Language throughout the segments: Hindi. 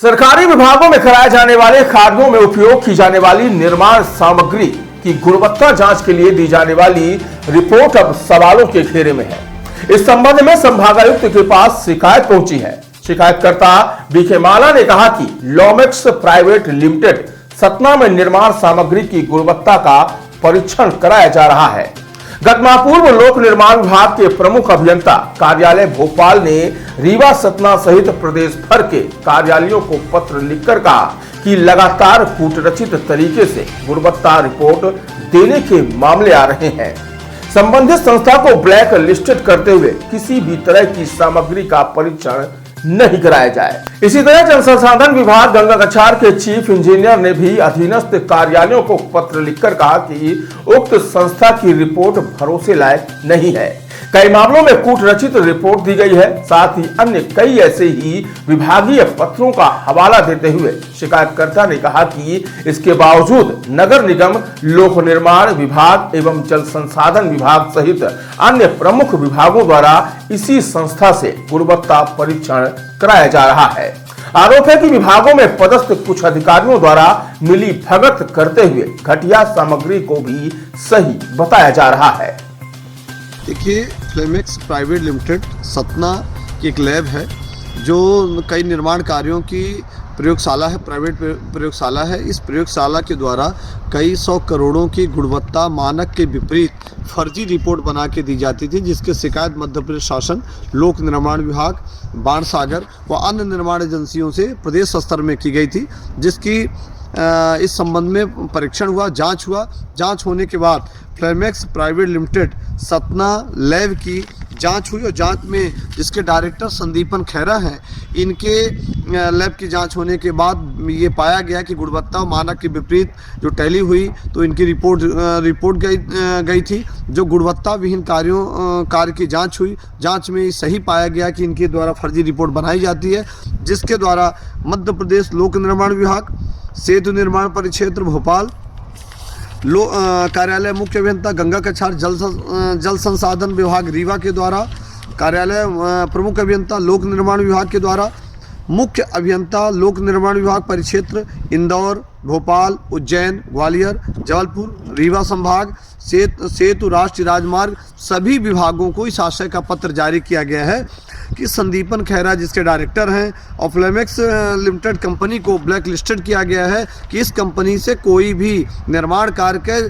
सरकारी विभागों में कराए जाने वाले कार्यों में उपयोग की जाने वाली निर्माण सामग्री की गुणवत्ता जांच के लिए दी जाने वाली रिपोर्ट अब सवालों के घेरे में है। इस संबंध में संभागायुक्त के पास शिकायत पहुंची है। शिकायतकर्ता बीके माला ने कहा कि लॉमेक्स प्राइवेट लिमिटेड सतना में निर्माण सामग्री की गुणवत्ता का परीक्षण कराया जा रहा है। गत माह पूर्व लोक निर्माण विभाग के प्रमुख अभियंता कार्यालय भोपाल ने रीवा सतना सहित प्रदेश भर के कार्यालयों को पत्र लिखकर कहा कि लगातार कूटरचित तरीके से गुणवत्ता रिपोर्ट देने के मामले आ रहे हैं। संबंधित संस्था को ब्लैक लिस्टेड करते हुए किसी भी तरह की सामग्री का परीक्षण नहीं कराया जाए। इसी तरह जल संसाधन विभाग गंगाकछार के चीफ इंजीनियर ने भी अधीनस्थ कार्यालयों को पत्र लिखकर कहा कि उक्त संस्था की रिपोर्ट भरोसे लायक नहीं है। कई मामलों में कूटरचित रिपोर्ट दी गई है। साथ ही अन्य कई ऐसे ही विभागीय पत्रों का हवाला देते हुए शिकायतकर्ता ने कहा कि इसके बावजूद नगर निगम, लोक निर्माण विभाग एवं जल संसाधन विभाग सहित अन्य प्रमुख विभागों द्वारा इसी संस्था से गुणवत्ता परीक्षण कराया जा रहा है। आरोप है कि विभागों में पदस्थ कुछ अधिकारियों द्वारा मिली भगत करते हुए घटिया सामग्री को भी सही बताया जा रहा है। देखिए, फ्लेमेक्स प्राइवेट लिमिटेड सतना की एक लैब है जो कई निर्माण कार्यों की प्रयोगशाला है, प्राइवेट प्रयोगशाला है। इस प्रयोगशाला के द्वारा कई 100 करोड़ों की गुणवत्ता मानक के विपरीत फर्जी रिपोर्ट बना के दी जाती थी, जिसके शिकायत मध्य प्रदेश शासन, लोक निर्माण विभाग, बाणसागर व अन्य निर्माण एजेंसियों से प्रदेश स्तर में की गई थी, जिसकी इस संबंध में परीक्षण हुआ, जांच हुआ। जांच होने के बाद फ्लेमेक्स प्राइवेट लिमिटेड सतना लैब की जांच हुई और जांच में जिसके डायरेक्टर संदीपन खैरा हैं, इनके लैब की जांच होने के बाद ये पाया गया कि गुणवत्ता मानक के विपरीत जो टैली हुई तो इनकी रिपोर्ट गई थी। जो गुणवत्ता विहीन कार्य की जांच हुई, जांच में सही पाया गया कि इनके द्वारा फर्जी रिपोर्ट बनाई जाती है, जिसके द्वारा मध्य प्रदेश लोक निर्माण विभाग, सेतु निर्माण परिक्षेत्र भोपाल, कार्यालय मुख्य अभियंता गंगाकछार जल संसाधन विभाग रीवा के द्वारा, कार्यालय प्रमुख अभियंता लोक निर्माण विभाग के द्वारा, मुख्य अभियंता लोक निर्माण विभाग परिक्षेत्र इंदौर, भोपाल, उज्जैन, ग्वालियर, जबलपुर, रीवा संभाग, सेतु राष्ट्रीय राजमार्ग सभी विभागों को इस आशय का पत्र जारी किया गया है कि संदीपन खैरा जिसके डायरेक्टर हैं और फ्लेमेक्स लिमिटेड कंपनी को ब्लैक लिस्टेड किया गया है कि इस कंपनी से कोई भी निर्माण कार्य के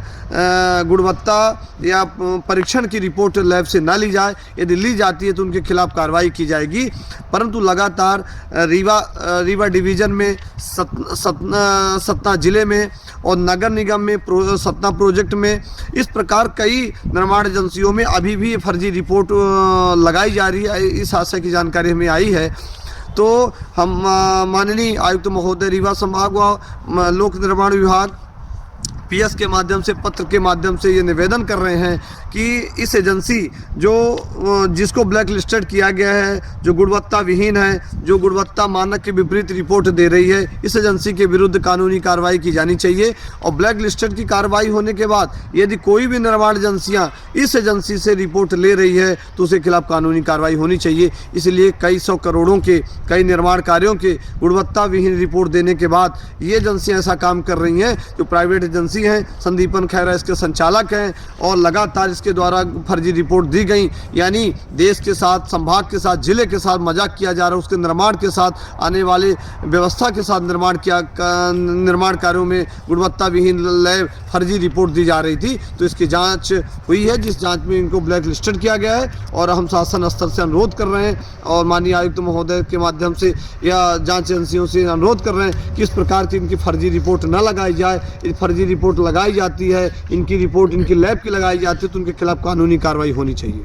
गुणवत्ता या परीक्षण की रिपोर्ट लैब से ना ली जाए। यदि ली जाती है तो उनके खिलाफ कार्रवाई की जाएगी। परंतु लगातार रीवा डिवीज़न में, सतना जिले में और नगर निगम में, सतना प्रोजेक्ट में, इस प्रकार कई निर्माण एजेंसियों में अभी भी फर्जी रिपोर्ट लगाई जा रही है। इस आशय की जानकारी हमें आई है। तो हम माननीय आयुक्त महोदय रीवा संभाग व लोक निर्माण विभाग पीएस के माध्यम से, पत्र के माध्यम से ये निवेदन कर रहे हैं कि इस एजेंसी जिसको ब्लैक लिस्टेड किया गया है, जो गुणवत्ता विहीन है, जो गुणवत्ता मानक के विपरीत रिपोर्ट दे रही है, इस एजेंसी के विरुद्ध कानूनी कार्रवाई की जानी चाहिए। और ब्लैक लिस्टेड की कार्रवाई होने के बाद यदि कोई भी निर्माण एजेंसियां इस एजेंसी से रिपोर्ट ले रही है तो उसके खिलाफ कानूनी कार्रवाई होनी चाहिए। इसलिए कई 100 करोड़ों के कई निर्माण कार्यों के गुणवत्ता विहीन रिपोर्ट देने के बाद ये एजेंसियाँ ऐसा काम कर रही हैं, जो प्राइवेट एजेंसी हैं। संदीपन खैरा इसके संचालक हैं और लगातार इसके द्वारा फर्जी रिपोर्ट दी गई, यानी देश के साथ, संभाग के साथ, जिले के साथ मजाक किया जा रहा है। उसके निर्माण के साथ, आने वाले व्यवस्था के साथ निर्माण कार्यों में गुणवत्ता विहीन लैब फर्जी रिपोर्ट दी जा रही थी। तो इसकी जांच हुई है, जिस जांच में इनको ब्लैक लिस्टेड किया गया है। और हम शासन स्तर से अनुरोध कर रहे हैं और माननीय आयुक्त महोदय के माध्यम से या जांच एजेंसियों से अनुरोध कर रहे हैं कि इस प्रकार की इनकी फर्जी रिपोर्ट न लगाई जाए। फर्जी रिपोर्ट लगाई जाती है, इनकी रिपोर्ट इनकी लैब की लगाई जाती है तो उनके खिलाफ कानूनी कार्रवाई होनी चाहिए।